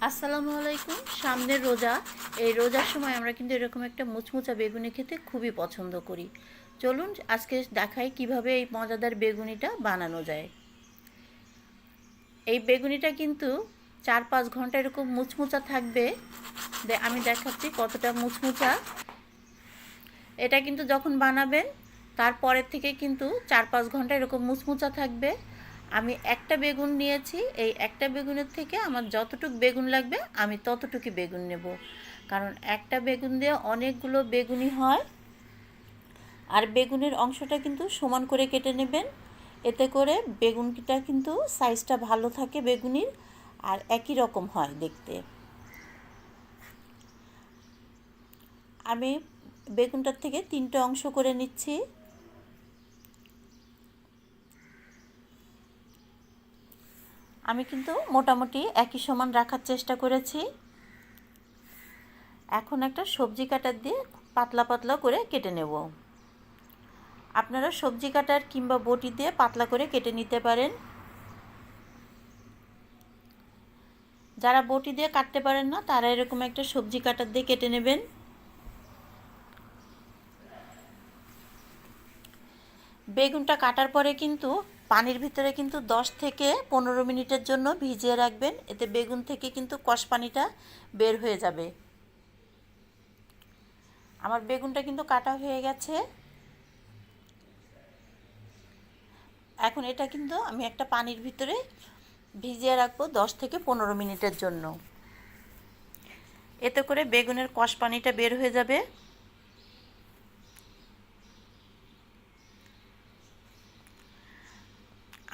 আসসালামু আলাইকুম। সামনের রোজা, এই রোজার সময় আমরা কিন্তু এরকম একটা মুচমুচা বেগুনি খেতে খুবই পছন্দ করি। চলুন আজকে দেখাই কিভাবে এই মজাদার বেগুনিটা বানানো যায়। এই বেগুনিটা কিন্তু 4-5 ঘন্টা এরকম মুচমুচা থাকবে। আমি দেখাচ্ছি কতটা মুচমুচা। এটা কিন্তু যখন বানাবেন তারপরের থেকে কিন্তু 4-5 ঘন্টা এরকম মুচমুচা থাকবে। আমি একটা বেগুন নিয়েছি, এই একটা বেগুনের থেকে আমার যতটুকু বেগুন লাগবে আমি ততটুকু বেগুন নেব, কারণ একটা বেগুন দিয়ে অনেকগুলো বেগুনি হয়। আর বেগুনের অংশটা কিন্তু সমান করে কেটে নেবেন, এতে করে বেগুনটা কিন্তু সাইজটা ভালো থাকে বেগুনির, আর একই রকম হয় দেখতে। আমি বেগুনটার থেকে 3টে অংশ করে নিচ্ছি। আমি কিন্তু মোটামুটি একই সমান রাখার চেষ্টা করেছি। এখন একটা সবজি কাটার দিয়ে পাতলা পাতলা করে কেটে নেব। আপনারা সবজি কাটার কিংবা বটি দিয়ে পাতলা করে কেটে নিতে পারেন। যারা বটি দিয়ে কাটতে পারেন না তারা এরকম একটা সবজি কাটার দিয়ে কেটে নেবেন। বেগুনটা কাটার পরে কিন্তু পানির ভিতরে কিন্তু 10 থেকে 15 মিনিটের জন্য ভিজিয়ে রাখবেন, এতে বেগুন থেকে কিন্তু কষ পানিটা বের হয়ে যাবে। আমার বেগুনটা কিন্তু কাটা হয়ে গেছে। এখন এটা কিন্তু আমি একটা পানির ভিতরে ভিজিয়ে রাখবো 10 থেকে 15 মিনিটের জন্য, এতে করে বেগুনের কষ পানিটা বের হয়ে যাবে।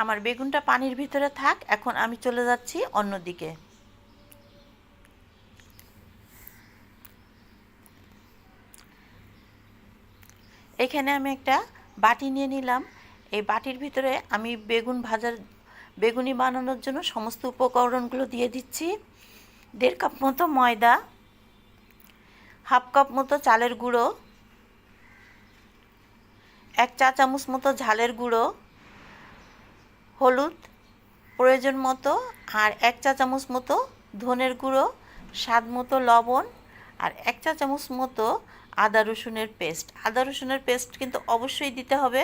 আমার বেগুনটা পানির ভিতরে থাক, এখন আমি চলে যাচ্ছি অন্যদিকে। এখানে আমি একটা বাটি নিয়ে নিলাম। এই বাটির ভিতরে আমি বেগুনি বানানোর জন্য সমস্ত উপকরণগুলো দিয়ে দিচ্ছি। 1.5 কাপ মতো ময়দা, 1/2 কাপ মতো চালের গুঁড়ো, 1 চা চামচ মতো ঝালের গুঁড়ো, হলুদ প্রয়োজন মতো, আর 1 চা চামচ মতো ধনের গুঁড়ো, স্বাদ মতো লবণ, আর 1 চা চামচ মতো আদা রসুনের পেস্ট। আদা রসুনের পেস্ট কিন্তু অবশ্যই দিতে হবে।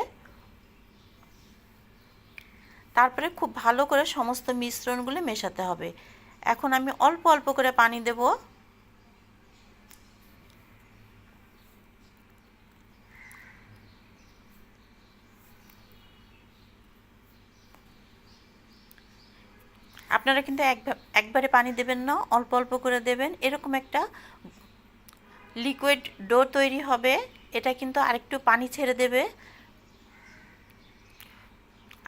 তারপরে খুব ভালো করে সমস্ত মিশ্রণগুলো মেশাতে হবে। এখন আমি অল্প অল্প করে পানি দেব। আপনারা কিন্তু একবারে পানি দেবেন না, অল্প অল্প করে দেবেন। এরকম একটা লিকুইড ডো তৈরি হবে, এটা কিন্তু আরেকটু পানি ছেড়ে দেবে।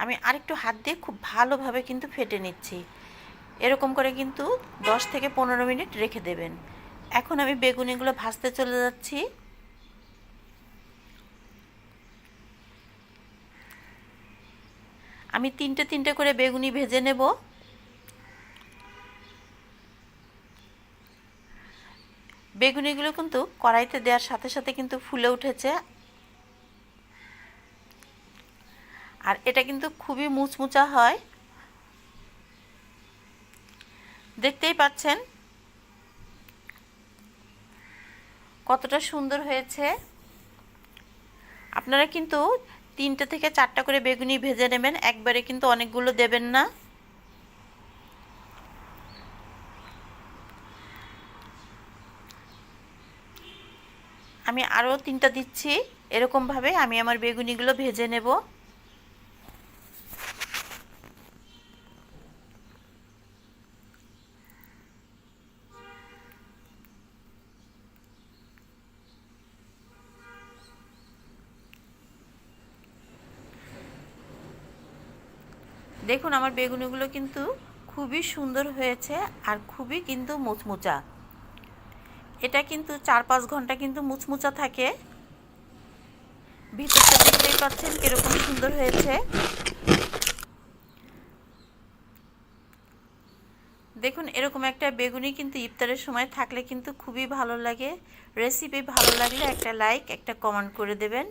আমি আরেকটু হাত দিয়ে খুব ভালোভাবে কিন্তু ফেটে নিচ্ছি। এরকম করে কিন্তু 10 থেকে 15 মিনিট রেখে দেবেন। এখন আমি বেগুনিগুলো ভাজতে চলে যাচ্ছি। আমি 3টে করে বেগুনি ভেজে নেব। বেগুনিগুলো কিন্তু কড়াইতে দেওয়ার সাথে সাথে কিন্তু ফুলে উঠেছে, আর এটা কিন্তু খুবই মুচমুচা হয়, দেখতেই পাচ্ছেন কতটা সুন্দর হয়েছে। আপনারা কিন্তু 3টে থেকে 4টা করে বেগুনি ভেজে নেবেন, একবারে কিন্তু অনেকগুলো দেবেন না। আমি আরও 3টা দিচ্ছি। এরকমভাবে আমি আমার বেগুনিগুলো ভেজে নেব। দেখুন আমার বেগুনিগুলো কিন্তু খুবই সুন্দর হয়েছে, আর খুবই কিন্তু মুচমুচা। এটা কিন্তু 4-5 ঘন্টা কিন্তু মুচমুচা থাকে। ভিতরটা দেখতেই পাচ্ছেন কিরকম সুন্দর হয়েছে। দেখুন এরকম একটা বেগুনি কিন্তু ইফতারের সময় থাকলে কিন্তু খুবই ভালো লাগে। রেসিপি ভালো লাগলে একটা লাইক, একটা কমেন্ট করে দেবেন।